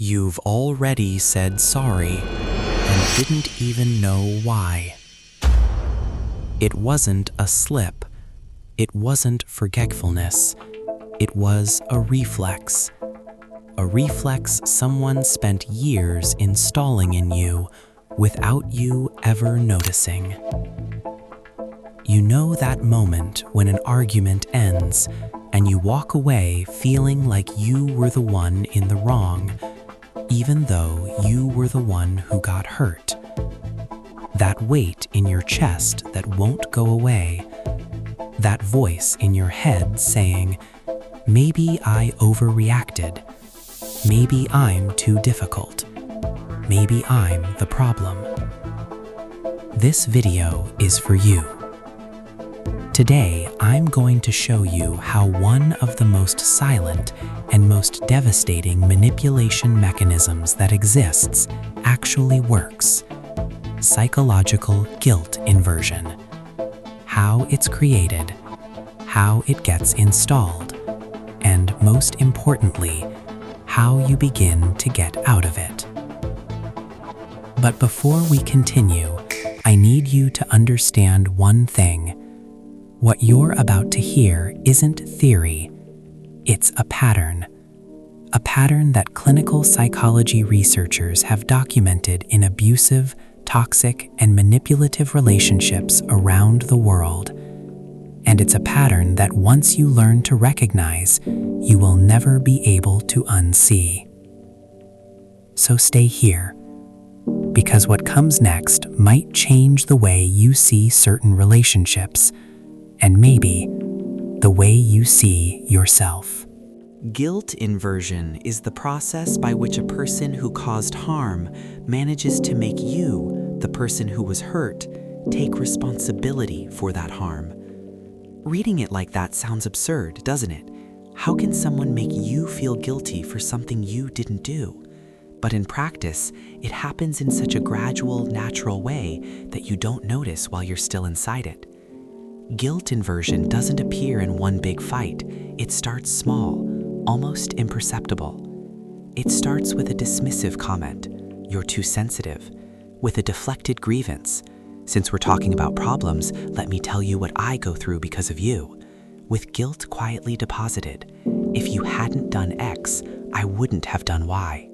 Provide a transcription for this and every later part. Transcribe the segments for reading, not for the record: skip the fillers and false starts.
You've already said sorry and didn't even know why. It wasn't a slip. It wasn't forgetfulness. It was a reflex. A reflex someone spent years installing in you without you ever noticing. You know that moment when an argument ends and you walk away feeling like you were the one in the wrong, even though you were the one who got hurt. That weight in your chest that won't go away. That voice in your head saying, maybe I overreacted. Maybe I'm too difficult. Maybe I'm the problem. This video is for you. Today, I'm going to show you how one of the most silent and most devastating manipulation mechanisms that exists actually works. Psychological guilt inversion. How it's created, how it gets installed, and most importantly, how you begin to get out of it. But before we continue, I need you to understand one thing. What you're about to hear isn't theory, it's a pattern. A pattern that clinical psychology researchers have documented in abusive, toxic, and manipulative relationships around the world. And it's a pattern that once you learn to recognize, you will never be able to unsee. So stay here, because what comes next might change the way you see certain relationships, and maybe the way you see yourself. Guilt inversion is the process by which a person who caused harm manages to make you, the person who was hurt, take responsibility for that harm. Reading it like that sounds absurd, doesn't it? How can someone make you feel guilty for something you didn't do? But in practice, it happens in such a gradual, natural way that you don't notice while you're still inside it. Guilt inversion doesn't appear in one big fight. It starts small, almost imperceptible. It starts with a dismissive comment, "You're too sensitive," with a deflected grievance, "Since we're talking about problems, let me tell you what I go through because of you," with guilt quietly deposited, "If you hadn't done X, I wouldn't have done Y."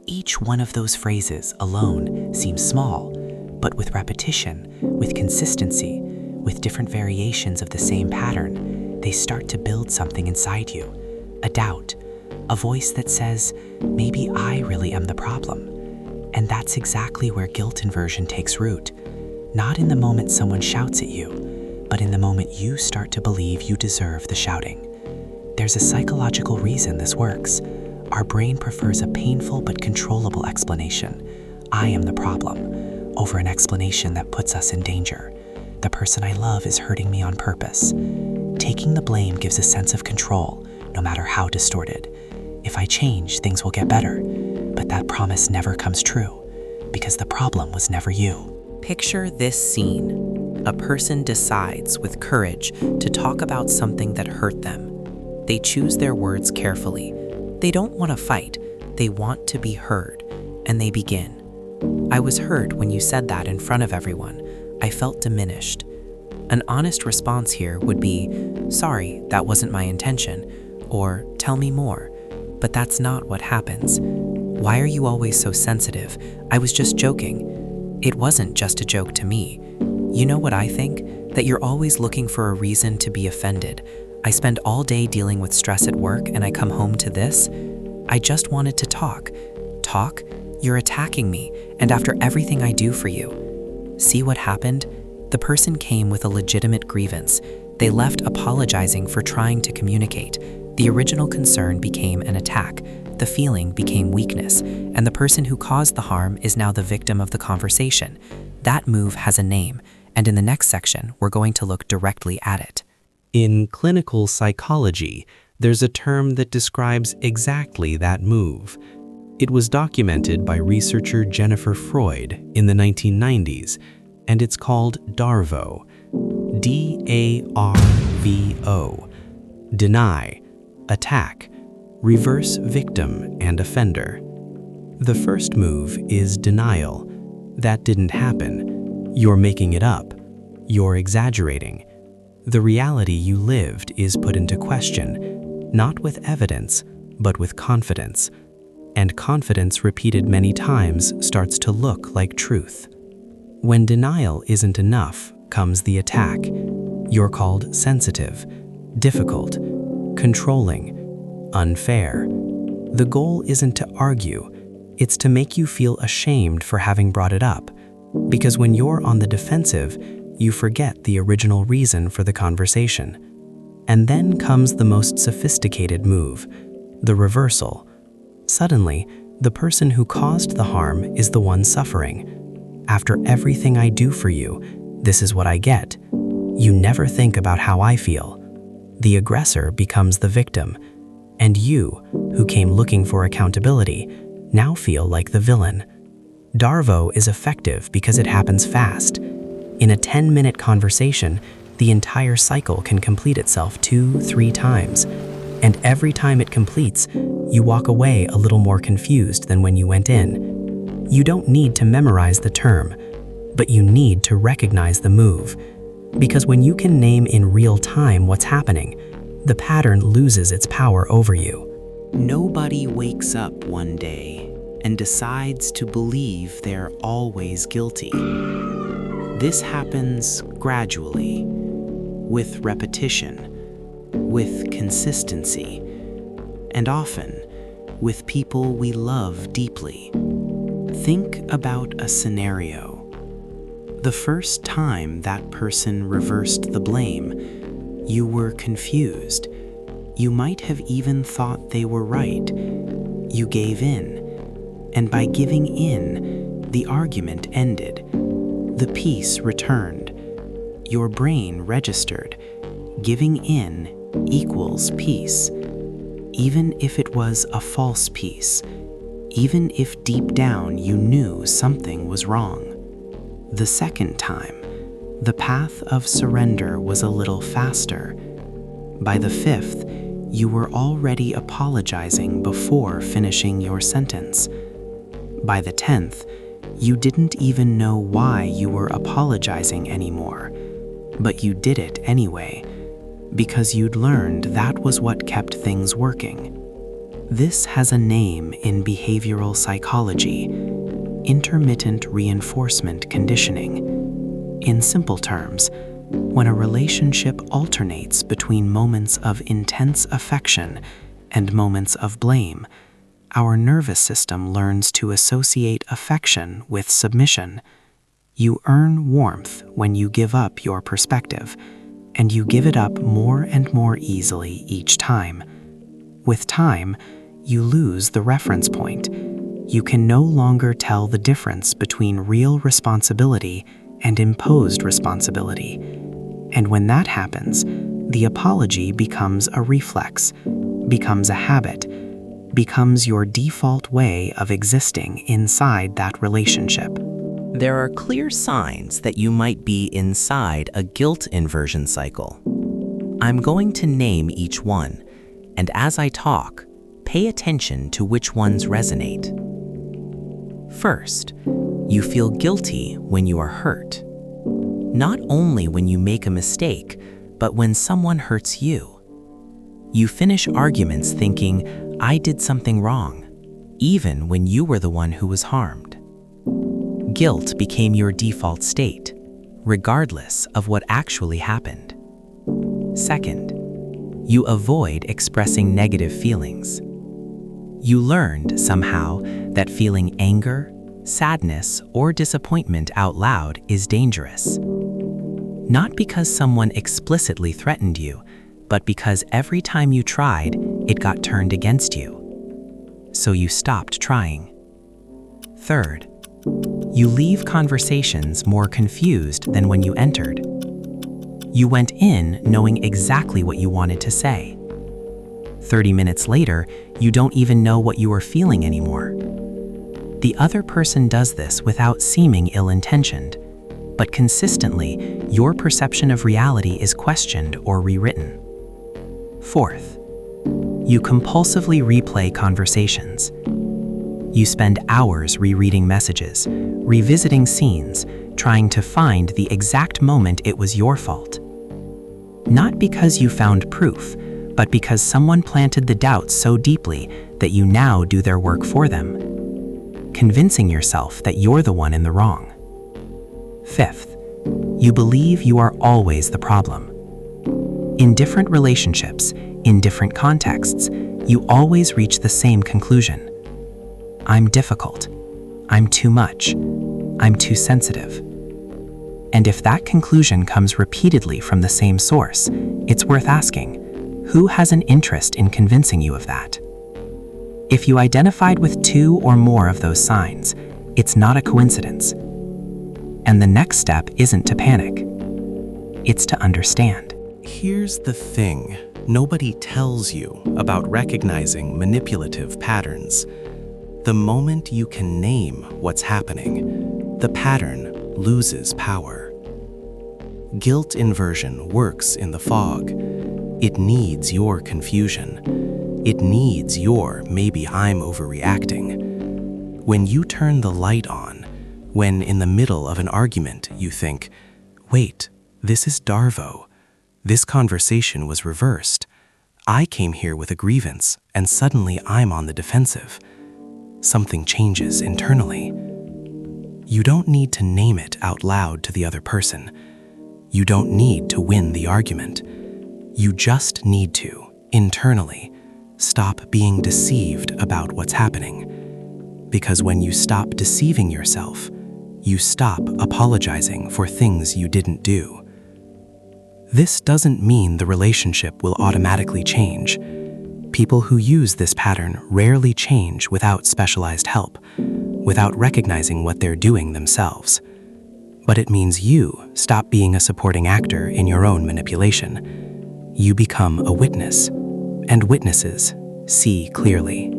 Each one of those phrases alone seems small, but with repetition, with consistency, with different variations of the same pattern, they start to build something inside you, a doubt, a voice that says, maybe I really am the problem. And that's exactly where guilt inversion takes root. Not in the moment someone shouts at you, but in the moment you start to believe you deserve the shouting. There's a psychological reason this works. Our brain prefers a painful but controllable explanation, "I am the problem," over an explanation that puts us in danger. The person I love is hurting me on purpose. Taking the blame gives a sense of control, no matter how distorted. If I change, things will get better. But that promise never comes true, because the problem was never you. Picture this scene. A person decides with courage to talk about something that hurt them. They choose their words carefully. They don't want to fight. They want to be heard. And they begin. "I was hurt when you said that in front of everyone. I felt diminished." An honest response here would be, "Sorry, that wasn't my intention," or "Tell me more." But that's not what happens. "Why are you always so sensitive? I was just joking." It wasn't just a joke to me. You know what I think? That you're always looking for a reason to be offended. I spend all day dealing with stress at work and I come home to this? I just wanted to talk. Talk? You're attacking me, and after everything I do for you. See what happened? The person came with a legitimate grievance. They left apologizing for trying to communicate. The original concern became an attack. The feeling became weakness, and the person who caused the harm is now the victim of the conversation. That move has a name, and in the next section, we're going to look directly at it. In clinical psychology, there's a term that describes exactly that move. It was documented by researcher Jennifer Freud in the 1990s, and it's called DARVO, D-A-R-V-O, deny, attack, reverse victim and offender. The first move is denial. That didn't happen. You're making it up. You're exaggerating. The reality you lived is put into question, not with evidence, but with confidence. And confidence repeated many times starts to look like truth. When denial isn't enough, comes the attack. You're called sensitive, difficult, controlling, unfair. The goal isn't to argue, it's to make you feel ashamed for having brought it up. Because when you're on the defensive, you forget the original reason for the conversation. And then comes the most sophisticated move, the reversal. Suddenly, the person who caused the harm is the one suffering. After everything I do for you, this is what I get. You never think about how I feel. The aggressor becomes the victim, and you, who came looking for accountability, now feel like the villain. Darvo is effective because it happens fast. In a 10-minute conversation, the entire cycle can complete itself 2-3 times. And every time it completes, you walk away a little more confused than when you went in. You don't need to memorize the term, but you need to recognize the move. Because when you can name in real time what's happening, the pattern loses its power over you. Nobody wakes up one day and decides to believe they're always guilty. This happens gradually, with repetition, with consistency, and often with people we love deeply. Think about a scenario. The first time that person reversed the blame, you were confused. You might have even thought they were right. You gave in, and by giving in, the argument ended. The peace returned. Your brain registered. Giving in equals peace. Even if it was a false peace, even if deep down you knew something was wrong. The second time, the path of surrender was a little faster. By the fifth, you were already apologizing before finishing your sentence. By the 10th, you didn't even know why you were apologizing anymore, but you did it anyway, because you'd learned that was what kept things working. This has a name in behavioral psychology: intermittent reinforcement conditioning. In simple terms, when a relationship alternates between moments of intense affection and moments of blame, our nervous system learns to associate affection with submission. You earn warmth when you give up your perspective, and you give it up more and more easily each time. With time, you lose the reference point. You can no longer tell the difference between real responsibility and imposed responsibility. And when that happens, the apology becomes a reflex, becomes a habit, becomes your default way of existing inside that relationship. There are clear signs that you might be inside a guilt inversion cycle. I'm going to name each one, and as I talk, pay attention to which ones resonate. First, you feel guilty when you are hurt. Not only when you make a mistake, but when someone hurts you. You finish arguments thinking, I did something wrong, even when you were the one who was harmed. Guilt became your default state, regardless of what actually happened. Second, you avoid expressing negative feelings. You learned somehow that feeling anger, sadness, or disappointment out loud is dangerous. Not because someone explicitly threatened you, but because every time you tried, it got turned against you. So you stopped trying. Third, you leave conversations more confused than when you entered. You went in knowing exactly what you wanted to say. 30 minutes later, you don't even know what you are feeling anymore. The other person does this without seeming ill-intentioned, but consistently, your perception of reality is questioned or rewritten. Fourth, you compulsively replay conversations. You spend hours rereading messages, revisiting scenes, trying to find the exact moment it was your fault. Not because you found proof, but because someone planted the doubt so deeply that you now do their work for them, convincing yourself that you're the one in the wrong. Fifth, you believe you are always the problem. In different relationships, in different contexts, you always reach the same conclusion. I'm difficult. I'm too much. I'm too sensitive. And if that conclusion comes repeatedly from the same source, it's worth asking, who has an interest in convincing you of that? If you identified with 2 or more of those signs, it's not a coincidence. And the next step isn't to panic. It's to understand. Here's the thing. Nobody tells you about recognizing manipulative patterns. The moment you can name what's happening, the pattern loses power. Guilt inversion works in the fog. It needs your confusion. It needs your maybe I'm overreacting. When you turn the light on, when in the middle of an argument you think, wait, this is Darvo. This conversation was reversed. I came here with a grievance, and suddenly I'm on the defensive. Something changes internally. You don't need to name it out loud to the other person. You don't need to win the argument. You just need to, internally, stop being deceived about what's happening. Because when you stop deceiving yourself, you stop apologizing for things you didn't do. This doesn't mean the relationship will automatically change. People who use this pattern rarely change without specialized help, without recognizing what they're doing themselves. But it means you stop being a supporting actor in your own manipulation. You become a witness, and witnesses see clearly.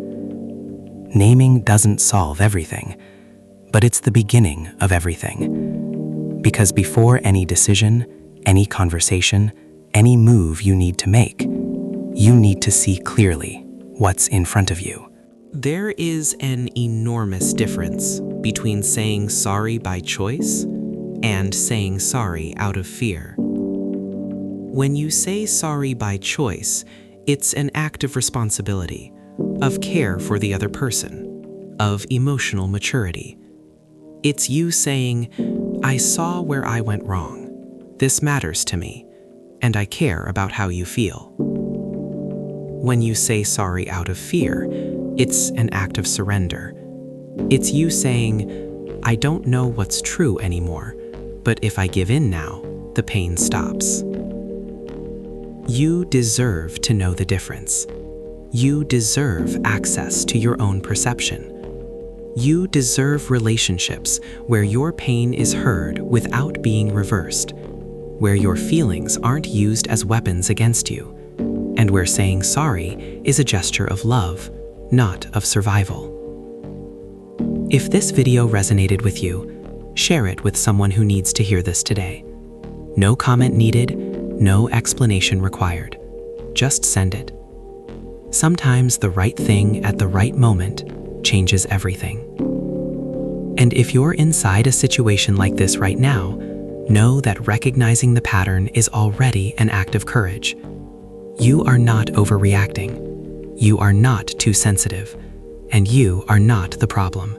Naming doesn't solve everything, but it's the beginning of everything. Because before any decision, any conversation, any move you need to make, you need to see clearly what's in front of you. There is an enormous difference between saying sorry by choice and saying sorry out of fear. When you say sorry by choice, it's an act of responsibility, of care for the other person, of emotional maturity. It's you saying, I saw where I went wrong. This matters to me, and I care about how you feel. When you say sorry out of fear, it's an act of surrender. It's you saying, I don't know what's true anymore, but if I give in now, the pain stops. You deserve to know the difference. You deserve access to your own perception. You deserve relationships where your pain is heard without being reversed, where your feelings aren't used as weapons against you, and where saying sorry is a gesture of love, not of survival. If this video resonated with you, share it with someone who needs to hear this today. No comment needed, no explanation required. Just send it. Sometimes the right thing at the right moment changes everything. And if you're inside a situation like this right now, know that recognizing the pattern is already an act of courage. You are not overreacting. You are not too sensitive. And you are not the problem.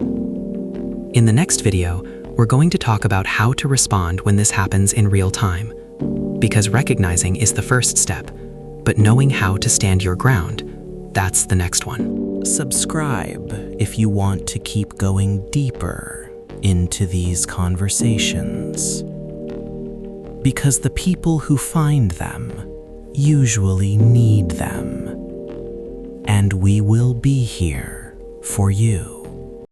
In the next video, we're going to talk about how to respond when this happens in real time. Because recognizing is the first step, but knowing how to stand your ground, that's the next one. Subscribe if you want to keep going deeper into these conversations. Because the people who find them usually need them. And we will be here for you.